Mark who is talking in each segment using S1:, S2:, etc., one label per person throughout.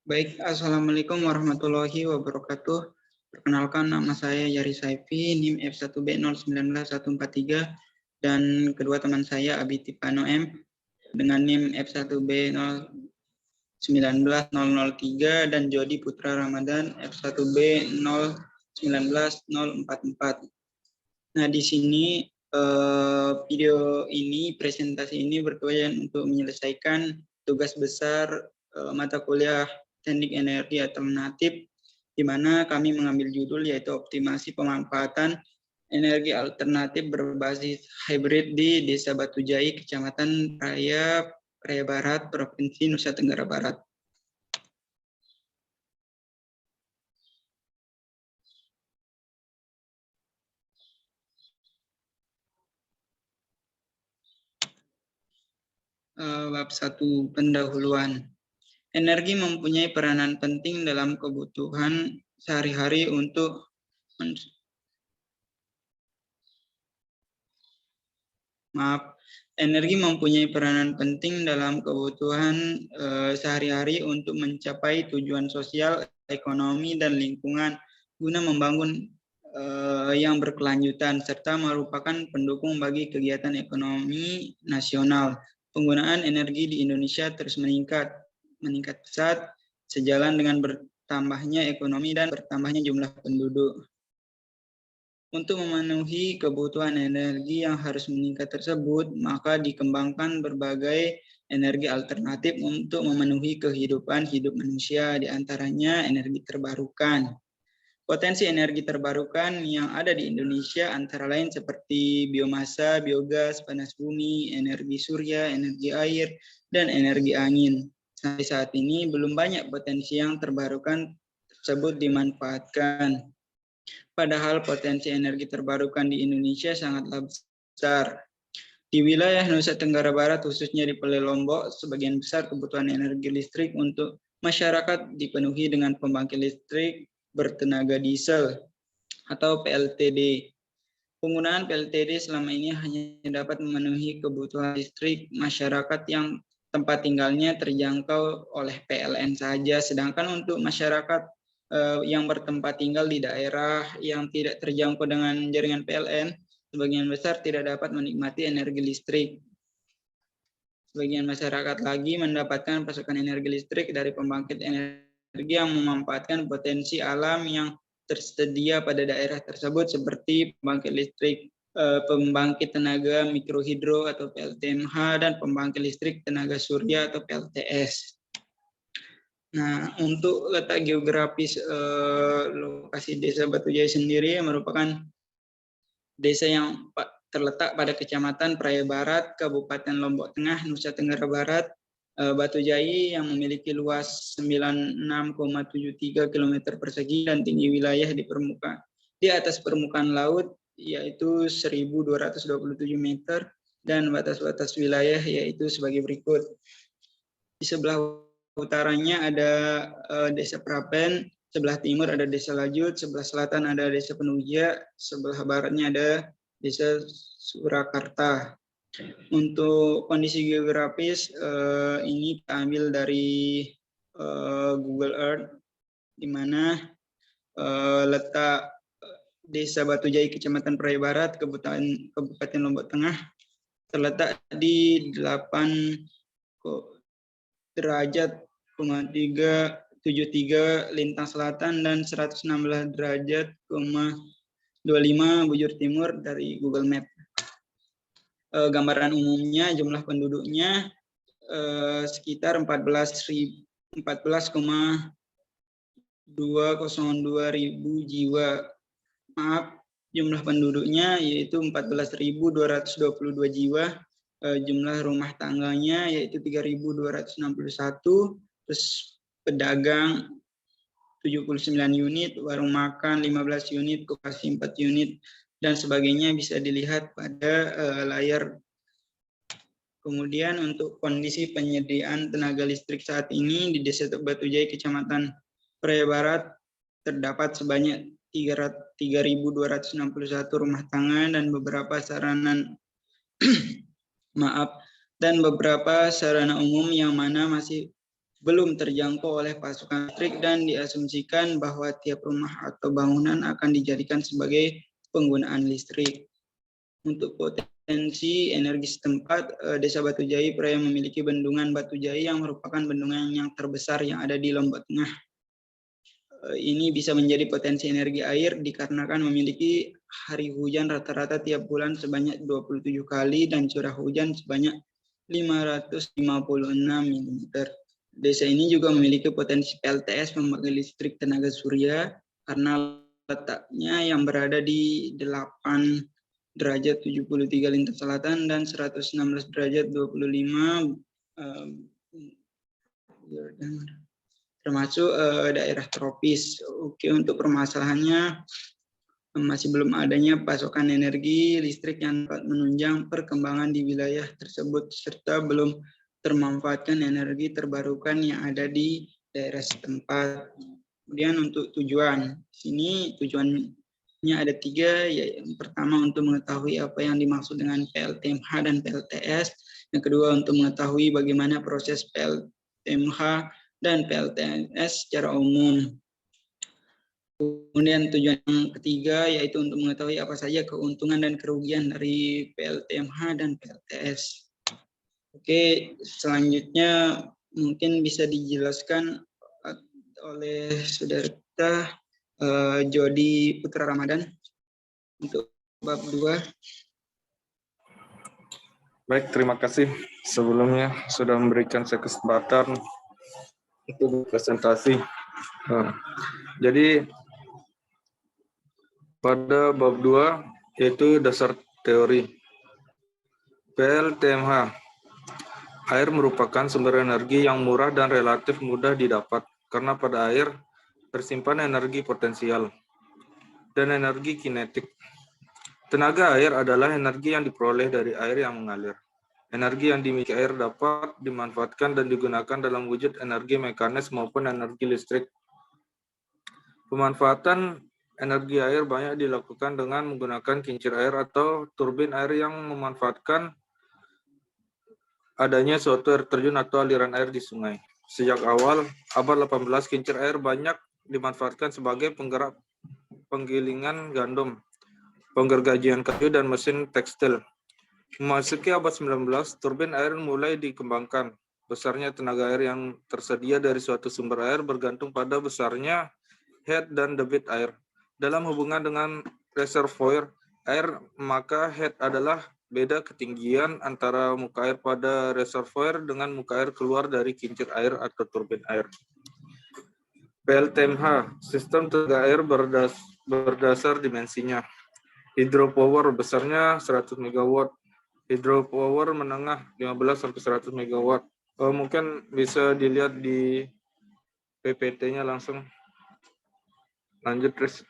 S1: Baik, Assalamualaikum warahmatullahi wabarakatuh. Perkenalkan, nama saya Yari Saifi, NIM F1B019143, dan kedua teman saya Abiti Pano M dengan NIM F1B019003 dan Jody Putra Ramadan F1B019044. Nah, di sini video ini, presentasi ini bertujuan untuk menyelesaikan tugas besar mata kuliah Teknik Energi Alternatif, di mana kami mengambil judul yaitu optimasi pemanfaatan energi alternatif berbasis hibrid di Desa Batujai, Kecamatan Praia Barat, Provinsi Nusa Tenggara Barat. Bab 1, pendahuluan. Energi mempunyai peranan penting dalam kebutuhan sehari-hari untuk energi mempunyai peranan penting dalam kebutuhan sehari-hari untuk mencapai tujuan sosial, ekonomi, dan lingkungan guna membangun yang berkelanjutan serta merupakan pendukung bagi kegiatan ekonomi nasional. Penggunaan energi di Indonesia terus meningkat pesat sejalan dengan bertambahnya ekonomi dan bertambahnya jumlah penduduk. Untuk memenuhi kebutuhan energi yang harus meningkat tersebut, maka dikembangkan berbagai energi alternatif untuk memenuhi kehidupan hidup manusia, diantaranya energi terbarukan. Potensi energi terbarukan yang ada di Indonesia antara lain seperti biomasa, biogas, panas bumi, energi surya, energi air, dan energi angin. Sampai saat ini belum banyak potensi yang terbarukan tersebut dimanfaatkan. Padahal potensi energi terbarukan di Indonesia sangatlah besar. Di wilayah Nusa Tenggara Barat, khususnya di Pele Lombok, sebagian besar kebutuhan energi listrik untuk masyarakat dipenuhi dengan pembangkit listrik bertenaga diesel atau PLTD. Penggunaan PLTD selama ini hanya dapat memenuhi kebutuhan listrik masyarakat yang tempat tinggalnya terjangkau oleh PLN saja, sedangkan untuk masyarakat yang bertempat tinggal di daerah yang tidak terjangkau dengan jaringan PLN, sebagian besar tidak dapat menikmati energi listrik. Sebagian masyarakat lagi mendapatkan pasokan energi listrik dari pembangkit energi yang memanfaatkan potensi alam yang tersedia pada daerah tersebut seperti pembangkit tenaga mikrohidro atau PLTMH dan pembangkit listrik tenaga surya atau PLTS. Nah, untuk letak geografis lokasi Desa Batujai sendiri merupakan desa yang terletak pada Kecamatan Praia Barat, Kabupaten Lombok Tengah, Nusa Tenggara Barat. Batujai yang memiliki luas 96,73 km persegi dan tinggi wilayah di atas permukaan laut yaitu 1.227 meter dan batas-batas wilayah yaitu sebagai berikut. Di sebelah utaranya ada Desa Prapen, sebelah timur ada Desa Lajut, sebelah selatan ada Desa Penuja, sebelah baratnya ada Desa Surakarta. Untuk kondisi geografis ini kita ambil dari Google Earth, di mana letak Desa Batujai, Kecamatan Praia Barat, Kabupaten Lombok Tengah, terletak di 8 derajat 373 lintang selatan dan 116 derajat 25 bujur timur dari Google Map. Gambaran umumnya jumlah penduduknya sekitar 14,202 ribu jiwa. Jumlah penduduknya yaitu 14.222 jiwa. Jumlah rumah tangganya yaitu 3.261, terus pedagang 79 unit, warung makan 15 unit, koperasi 4 unit, dan sebagainya bisa dilihat pada layar. Kemudian untuk kondisi penyediaan tenaga listrik saat ini di Desa Batujai, Kecamatan Praia Barat, terdapat sebanyak 3.261 rumah tangga dan beberapa sarana umum yang mana masih belum terjangkau oleh pasokan listrik dan diasumsikan bahwa tiap rumah atau bangunan akan dijadikan sebagai penggunaan listrik. Untuk potensi energi setempat, Desa Batujai Praya memiliki bendungan Batujai yang merupakan bendungan yang terbesar yang ada di Lombok Tengah. Ini bisa menjadi potensi energi air dikarenakan memiliki hari hujan rata-rata tiap bulan sebanyak 27 kali dan curah hujan sebanyak 556 mm. Desa ini juga memiliki potensi PLTS memakai listrik tenaga surya karena letaknya yang berada di 8 derajat 73 lintang selatan dan 116 derajat 25 termasuk daerah tropis. Oke, untuk permasalahannya masih belum adanya pasokan energi listrik yang dapat menunjang perkembangan di wilayah tersebut serta belum termanfaatkan energi terbarukan yang ada di daerah setempat. Kemudian untuk tujuan, sini tujuannya ada 3, yaitu yang pertama untuk mengetahui apa yang dimaksud dengan PLTMH dan PLTS, yang kedua untuk mengetahui bagaimana proses PLTMH dan PLTS secara umum. Kemudian tujuan yang ketiga yaitu untuk mengetahui apa saja keuntungan dan kerugian dari PLTMH dan PLTS. Oke, selanjutnya mungkin bisa dijelaskan oleh saudara kita Jody Putra Ramadan untuk bab 2.
S2: Baik, terima kasih sebelumnya sudah memberikan saya kesempatan untuk presentasi. Jadi pada bab 2 yaitu dasar teori. PLTMH. Air merupakan sumber energi yang murah dan relatif mudah didapat karena pada air tersimpan energi potensial dan energi kinetik. Tenaga air adalah energi yang diperoleh dari air yang mengalir. Energi yang dimiliki air dapat dimanfaatkan dan digunakan dalam wujud energi mekanis maupun energi listrik. Pemanfaatan energi air banyak dilakukan dengan menggunakan kincir air atau turbin air yang memanfaatkan adanya suatu air terjun atau aliran air di sungai. Sejak awal abad 18, kincir air banyak dimanfaatkan sebagai penggerak penggilingan gandum, penggergajian kayu, dan mesin tekstil. Memasuki abad 19, turbin air mulai dikembangkan. Besarnya tenaga air yang tersedia dari suatu sumber air bergantung pada besarnya head dan debit air. Dalam hubungan dengan reservoir air, maka head adalah beda ketinggian antara muka air pada reservoir dengan muka air keluar dari kincir air atau turbin air. PLTMH, sistem tenaga air berdasar dimensinya. Hydropower besarnya 100 MW. Hydropower menengah 15-100 MW. Mungkin bisa dilihat di PPT-nya langsung. Lanjut, Tris.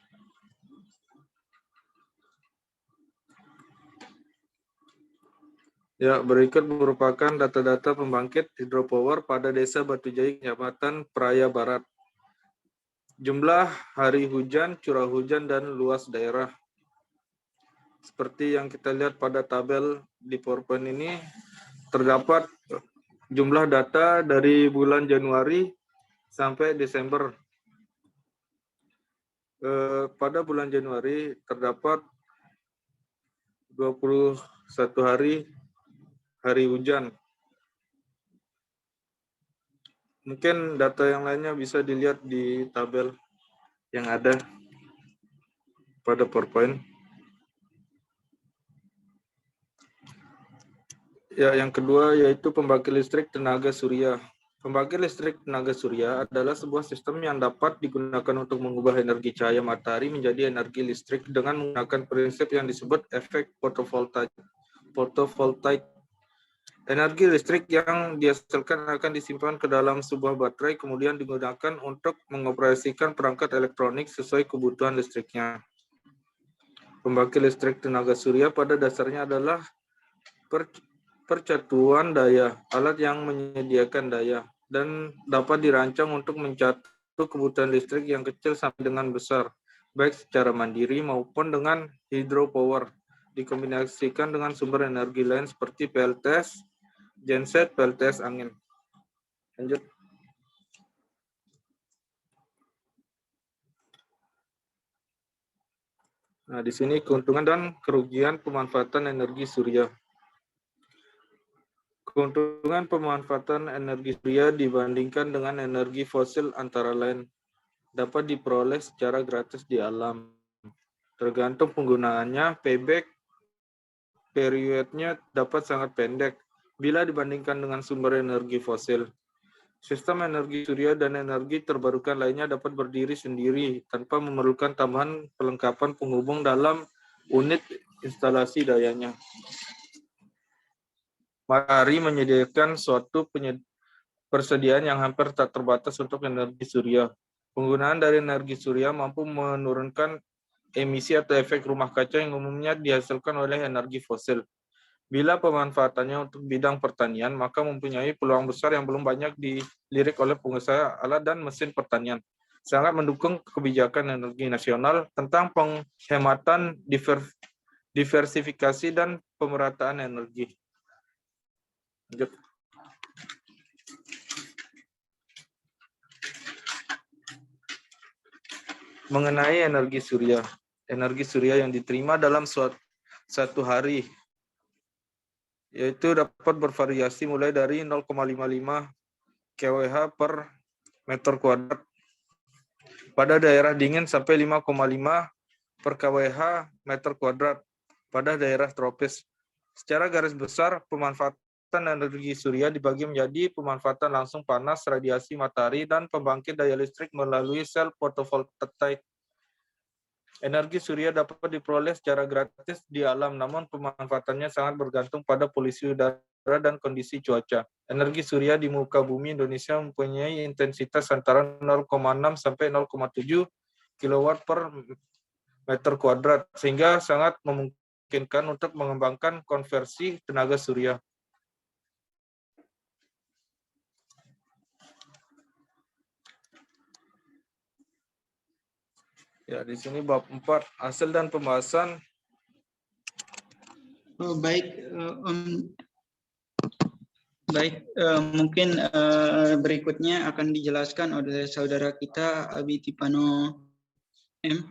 S2: Ya, berikut merupakan data-data pembangkit hidropower pada Desa Batujai, Kecamatan Praya Barat. Jumlah hari hujan, curah hujan, dan luas daerah. Seperti yang kita lihat pada tabel di PowerPoint ini, terdapat jumlah data dari bulan Januari sampai Desember. Pada bulan Januari terdapat 21 hari hujan. Mungkin data yang lainnya bisa dilihat di tabel yang ada pada PowerPoint. Ya, yang kedua yaitu pembangkit listrik tenaga surya. Pembangkit listrik tenaga surya adalah sebuah sistem yang dapat digunakan untuk mengubah energi cahaya matahari menjadi energi listrik dengan menggunakan prinsip yang disebut efek fotovoltaik. Energi listrik yang dihasilkan akan disimpan ke dalam sebuah baterai, kemudian digunakan untuk mengoperasikan perangkat elektronik sesuai kebutuhan listriknya. Pembangkit listrik tenaga surya pada dasarnya adalah percatuan daya, alat yang menyediakan daya, dan dapat dirancang untuk mencakup kebutuhan listrik yang kecil sampai dengan besar, baik secara mandiri maupun dengan hydropower, dikombinasikan dengan sumber energi lain seperti PLTS, genset, PLTS angin. Lanjut. Nah, di sini keuntungan dan kerugian pemanfaatan energi surya. Keuntungan pemanfaatan energi surya dibandingkan dengan energi fosil antara lain dapat diperoleh secara gratis di alam. Tergantung penggunaannya, payback periodnya dapat sangat pendek bila dibandingkan dengan sumber energi fosil. Sistem energi surya dan energi terbarukan lainnya dapat berdiri sendiri tanpa memerlukan tambahan perlengkapan penghubung dalam unit instalasi dayanya. Matahari menyediakan suatu persediaan yang hampir tak terbatas untuk energi surya. Penggunaan dari energi surya mampu menurunkan emisi atau efek rumah kaca yang umumnya dihasilkan oleh energi fosil. Bila pemanfaatannya untuk bidang pertanian, maka mempunyai peluang besar yang belum banyak dilirik oleh pengusaha alat dan mesin pertanian. Sangat mendukung kebijakan energi nasional tentang penghematan, diversifikasi, dan pemerataan energi. Lanjut. Mengenai energi surya. Energi surya yang diterima dalam satu hari yaitu dapat bervariasi mulai dari 0,55 kWh per meter kuadrat pada daerah dingin sampai 5,5 per kWh meter kuadrat pada daerah tropis. Secara garis besar, pemanfaatan energi surya dibagi menjadi pemanfaatan langsung panas, radiasi matahari, dan pembangkit daya listrik melalui sel fotovoltaik. Energi surya dapat diperoleh secara gratis di alam, namun pemanfaatannya sangat bergantung pada polusi udara dan kondisi cuaca. Energi surya di muka bumi Indonesia mempunyai intensitas antara 0,6 sampai 0,7 kW per meter kuadrat, sehingga sangat memungkinkan untuk mengembangkan konversi tenaga surya. Ya, di sini bab 4, hasil dan pembahasan.
S1: Oh, baik, mungkin berikutnya akan dijelaskan oleh saudara kita Abi Tipano M.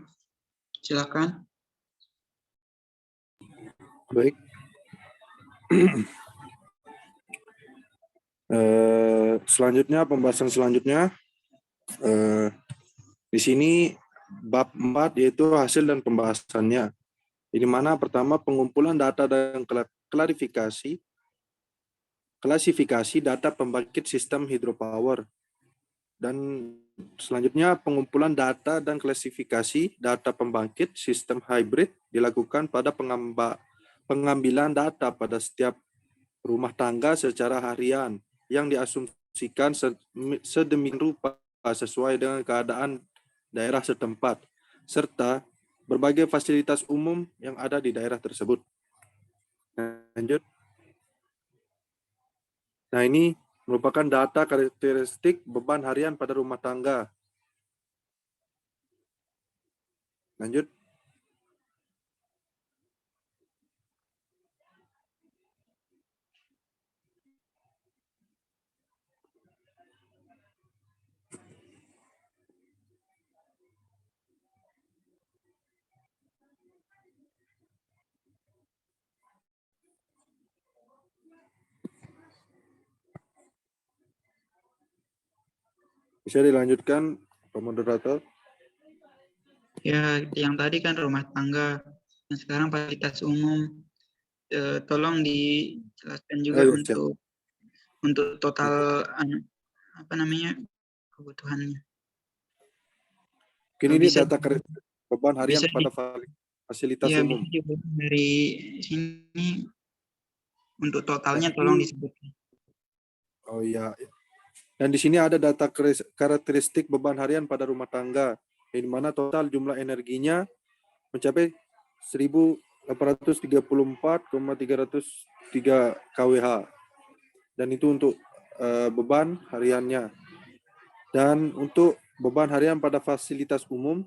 S1: Silakan.
S3: Baik. Selanjutnya, pembahasan selanjutnya. Di sini bab 4 yaitu hasil dan pembahasannya. Di mana pertama pengumpulan data dan klasifikasi data pembangkit sistem hidropower. Dan selanjutnya pengumpulan data dan klasifikasi data pembangkit sistem hybrid dilakukan pada pengambilan data pada setiap rumah tangga secara harian yang diasumsikan sedemikian rupa sesuai dengan keadaan daerah setempat, serta berbagai fasilitas umum yang ada di daerah tersebut. Lanjut. Nah, ini merupakan data karakteristik beban harian pada rumah tangga. Lanjut. Bisa dilanjutkan, Pak Moderator?
S1: Ya, yang tadi kan rumah tangga, yang sekarang fasilitas umum. Tolong dijelaskan juga untuk total kebutuhannya.
S3: Ini data beban harian pada fasilitas umum.
S1: Bisa dari sini untuk totalnya tolong disebutkan.
S3: Oh iya. Dan di sini ada data karakteristik beban harian pada rumah tangga, di mana total jumlah energinya mencapai 1.834,303 kWh. Dan itu untuk beban hariannya. Dan untuk beban harian pada fasilitas umum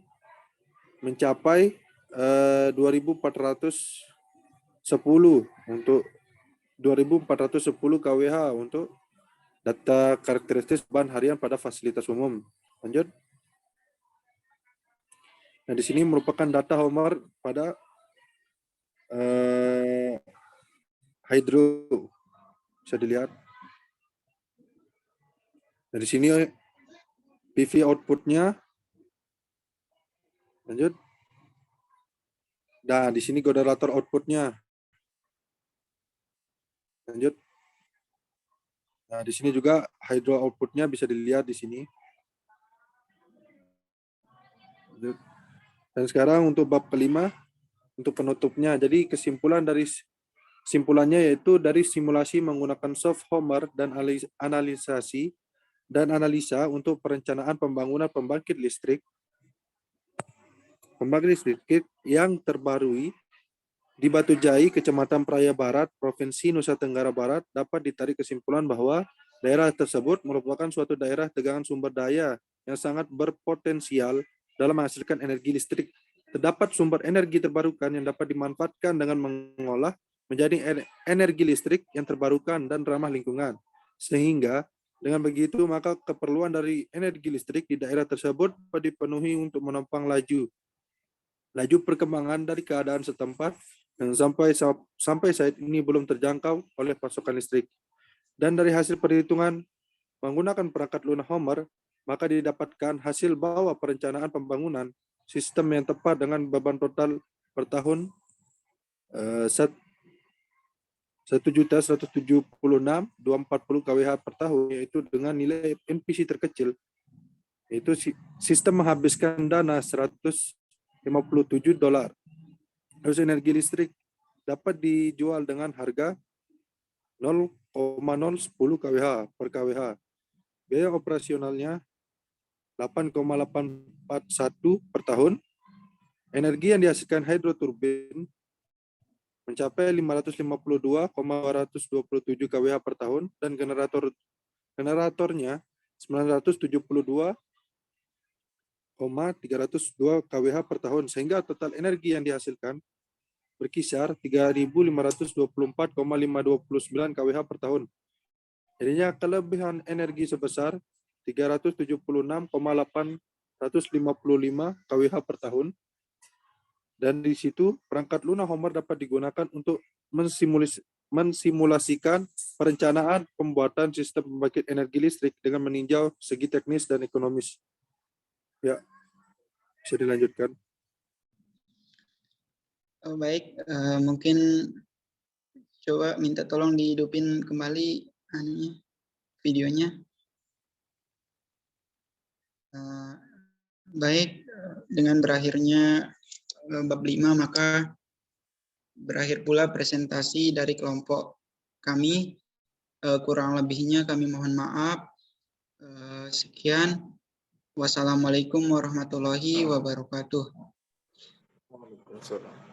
S3: mencapai 2.410 untuk 2.410 kWh untuk data karakteristik beban harian pada fasilitas umum. Lanjut. Nah, di sini merupakan data Homer pada hydro. Bisa dilihat. Nah, di sini PV outputnya. Lanjut. Nah, di sini generator outputnya. Lanjut. Nah, di sini juga hydro outputnya bisa dilihat di sini. Lanjut. Dan sekarang untuk bab kelima, untuk penutupnya. Jadi kesimpulannya yaitu dari simulasi menggunakan soft Homer dan analisa untuk perencanaan pembangunan pembangkit listrik yang terbarui di Batu Jai, Kecamatan Praia Barat, Provinsi Nusa Tenggara Barat, dapat ditarik kesimpulan bahwa daerah tersebut merupakan suatu daerah tegangan sumber daya yang sangat berpotensial dalam menghasilkan energi listrik. Terdapat sumber energi terbarukan yang dapat dimanfaatkan dengan mengolah menjadi energi listrik yang terbarukan dan ramah lingkungan. Sehingga dengan begitu maka keperluan dari energi listrik di daerah tersebut dapat dipenuhi untuk menopang laju perkembangan dari keadaan setempat yang sampai saat ini belum terjangkau oleh pasokan listrik. Dan dari hasil perhitungan menggunakan perangkat lunar Homer, maka didapatkan hasil bahwa perencanaan pembangunan sistem yang tepat dengan beban total per tahun 1.176.240 kWh per tahun, yaitu dengan nilai NPC terkecil, yaitu sistem menghabiskan dana $157. Terus energi listrik dapat dijual dengan harga 0,010 kWh per kWh. Biaya operasionalnya 8,841 per tahun. Energi yang dihasilkan hidroturbin mencapai 552,227 kWh per tahun dan generatornya 972,302 kWh per tahun, sehingga total energi yang dihasilkan berkisar 3.524,529 kWh per tahun. Jadinya kelebihan energi sebesar 376,855 kWh per tahun. Dan di situ perangkat lunar Homer dapat digunakan untuk mensimulasikan perencanaan pembuatan sistem pembangkit energi listrik dengan meninjau segi teknis dan ekonomis. Ya, bisa dilanjutkan.
S1: Baik, mungkin coba minta tolong dihidupin kembali videonya. Baik, dengan berakhirnya bab 5 maka berakhir pula presentasi dari kelompok kami. Kurang lebihnya kami mohon maaf. Sekian. Wassalamualaikum warahmatullahi wabarakatuh.
S2: Waalaikumsalam.